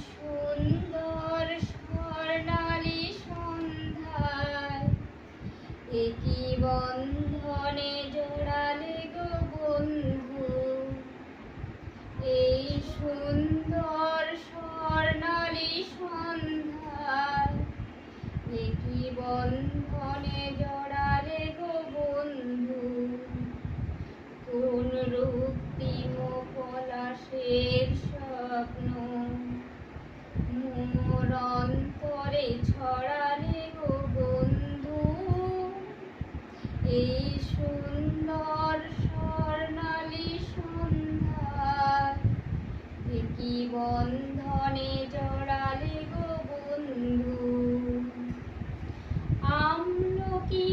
সুন্দর স্বর্ণালী সন্ধ্যায় একই বন্ধনে জড়ালে গো বন্ধু। এই সুন্দর স্বর্ণালী সন্ধ্যায় একই বন্ধনে জড়ালে গো বন্ধু। কোন রক্তিম পলাশের স্বপ্ন মোর অন্তরে ছড়ালে গো বন্ধু। এই সুন্দর স্বর্ণালী সন্ধ্যায় একই বন্ধনে জড়ালে গো বন্ধু। আমলকি